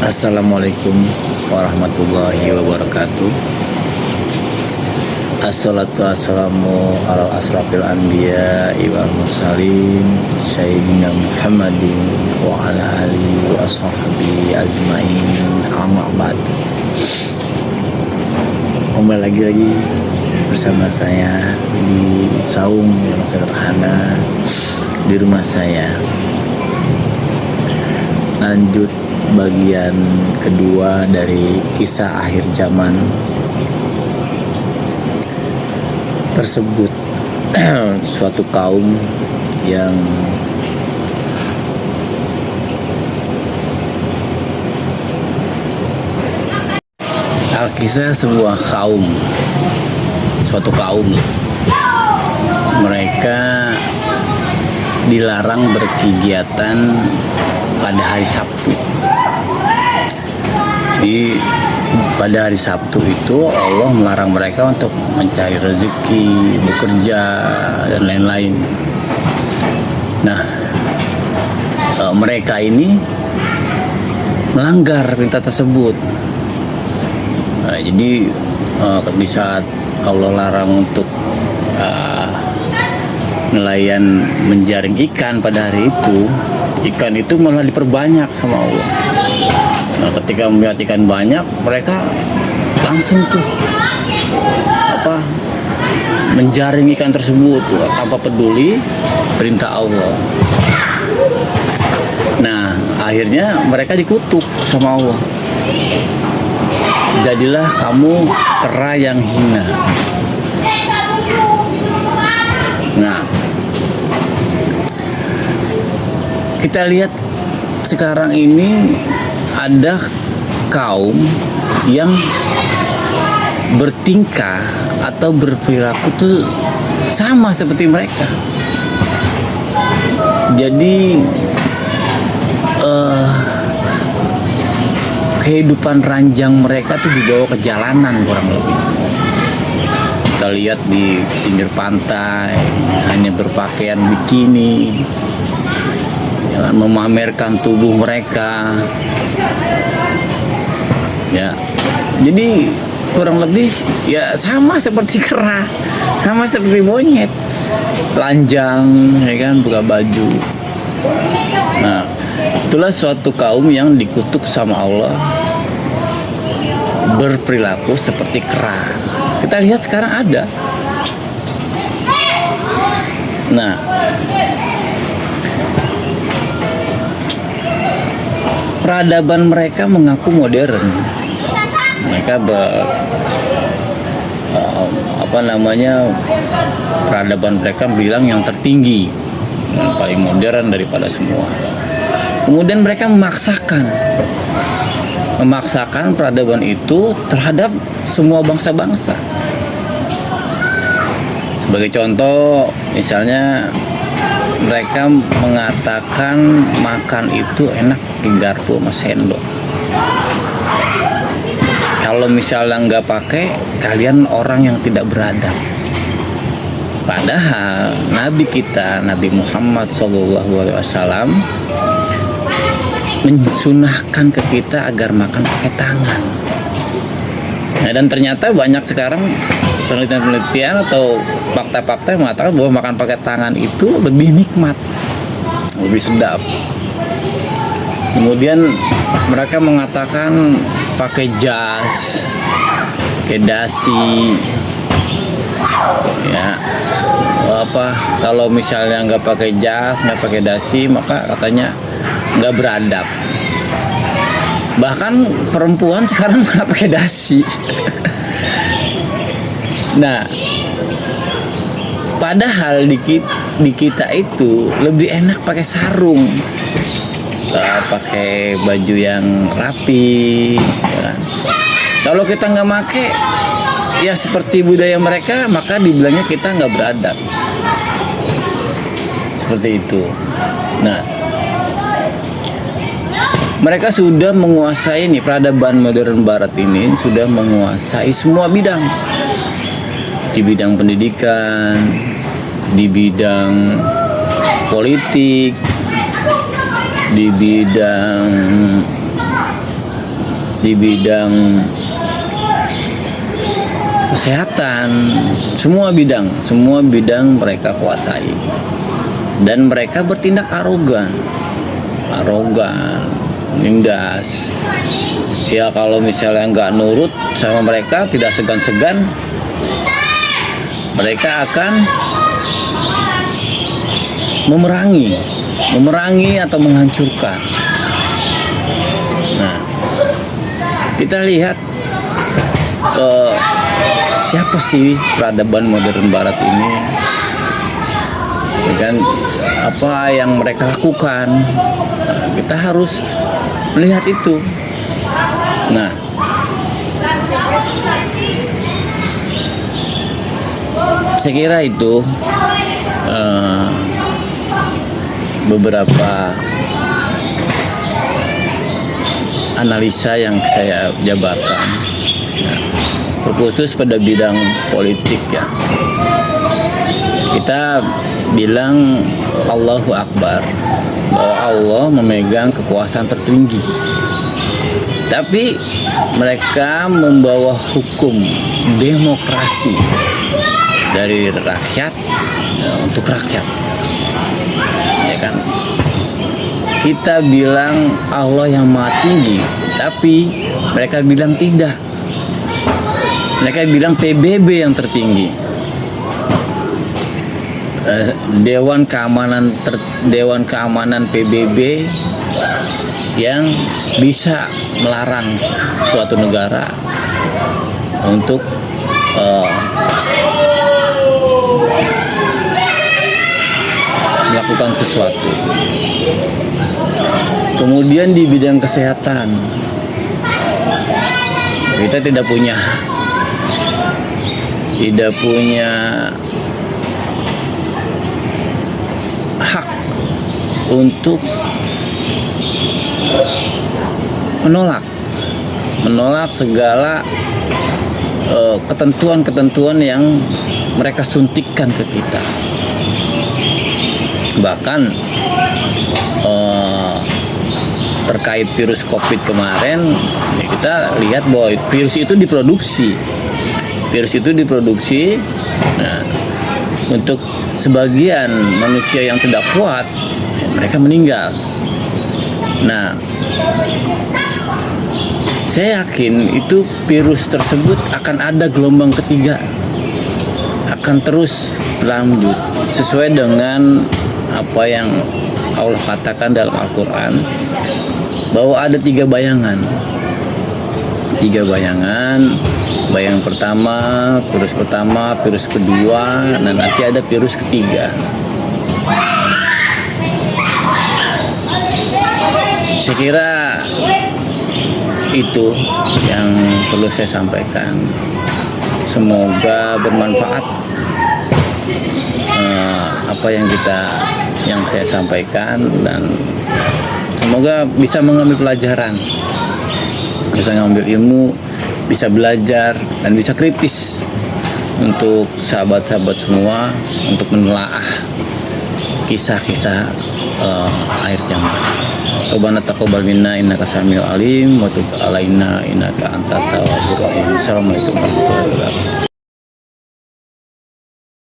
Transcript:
Assalamualaikum warahmatullahi wabarakatuh. Assalatu wassalamu ala asrafil anbiya wal mursalin sayyidina Muhammadin wa ala alihi wa ashabihi ajmain, amma ba'd. Kembali lagi bersama saya di saung yang sederhana di rumah saya. Lanjut bagian kedua dari kisah akhir zaman tersebut. Suatu kaum yang Alkisah sebuah kaum, suatu kaum, mereka dilarang berkegiatan pada hari Sabtu. Jadi pada hari Sabtu itu Allah melarang mereka untuk mencari rezeki, bekerja, dan lain-lain. Nah, mereka ini melanggar perintah tersebut. Nah, jadi di saat Allah larang untuk nelayan menjaring ikan pada hari itu, ikan itu malah diperbanyak sama Allah. Nah, ketika melihat ikan banyak, mereka langsung menjaring ikan tersebut tanpa peduli perintah Allah. Nah, akhirnya mereka dikutuk sama Allah. Jadilah kamu kera yang hina. Nah, kita lihat sekarang ini ada kaum yang bertingkah atau berperilaku tuh sama seperti mereka. Jadi kehidupan ranjang mereka tuh dibawa ke jalanan kurang lebih. Kita lihat di pinggir pantai hanya berpakaian bikini, jangan memamerkan tubuh mereka. Ya, jadi kurang lebih ya sama seperti kera, sama seperti monyet, telanjang, ya kan, buka baju. Nah, itulah suatu kaum yang dikutuk sama Allah, berperilaku seperti kera. Kita lihat sekarang ada. Nah, peradaban mereka mengaku modern. Mereka peradaban mereka bilang yang tertinggi, yang paling modern daripada semua. Kemudian mereka memaksakan peradaban itu terhadap semua bangsa-bangsa. Sebagai contoh, misalnya mereka mengatakan makan itu enak pakai garpu sama sendok. Kalau misalnya nggak pakai, kalian orang yang tidak beradab. Padahal Nabi kita, Nabi Muhammad SAW, mensunahkan ke kita agar makan pakai tangan. Nah, dan ternyata banyak sekarang penelitian atau fakta-fakta yang mengatakan bahwa makan pakai tangan itu lebih nikmat, lebih sedap. Kemudian mereka mengatakan pakai jas, pakai dasi, ya kalau misalnya nggak pakai jas, nggak pakai dasi, maka katanya nggak beradab. Bahkan perempuan sekarang nggak pakai dasi. Nah, padahal di kita itu lebih enak pakai sarung, pakai baju yang rapi, ya. Kalau kita nggak pakai, ya seperti budaya mereka, maka dibilangnya kita nggak beradab. Seperti itu. Nah, mereka sudah menguasai peradaban modern Barat ini sudah menguasai semua bidang. Di bidang pendidikan, di bidang politik, di bidang di bidang kesehatan, semua bidang mereka kuasai, dan mereka bertindak arogan, nindas. Ya kalau misalnya nggak nurut sama mereka, tidak segan-segan mereka akan memerangi atau menghancurkan. Nah, kita lihat siapa sih peradaban modern Barat ini, ya kan? Apa yang mereka lakukan? Nah, kita harus melihat itu. Nah, saya kira itu beberapa analisa yang saya jabarkan, terkhusus pada bidang politik ya. Kita bilang Allahu Akbar, bahwa Allah memegang kekuasaan tertinggi, tapi mereka membawa hukum demokrasi dari rakyat untuk rakyat, ya kan? Kita bilang Allah yang maha tinggi, tapi mereka bilang tidak. Mereka bilang PBB yang tertinggi. Dewan Keamanan PBB yang bisa melarang suatu negara untuk melakukan sesuatu. Kemudian di bidang kesehatan, kita tidak punya hak untuk menolak segala ketentuan-ketentuan yang mereka suntikkan ke kita. Bahkan terkait virus COVID kemarin, ya kita lihat bahwa virus itu diproduksi. Nah, untuk sebagian manusia yang tidak kuat, mereka meninggal. Nah, saya yakin itu virus tersebut akan ada gelombang ketiga, akan terus berlanjut sesuai dengan apa yang Allah katakan dalam Al-Quran, bahwa ada tiga bayangan. Bayang pertama, virus kedua, dan nanti ada virus ketiga. Saya kira itu yang perlu saya sampaikan. Semoga bermanfaat apa yang saya sampaikan, dan semoga bisa mengambil pelajaran, bisa mengambil ilmu, bisa belajar, dan bisa kritis untuk sahabat-sahabat semua untuk menelaah kisah-kisah akhir zaman. Rabbana taqabbal minna innaka samiul alim wa tub alaina innaka antat tawwabur rahim. Assalamualaikum warahmatullahi wabarakatuh.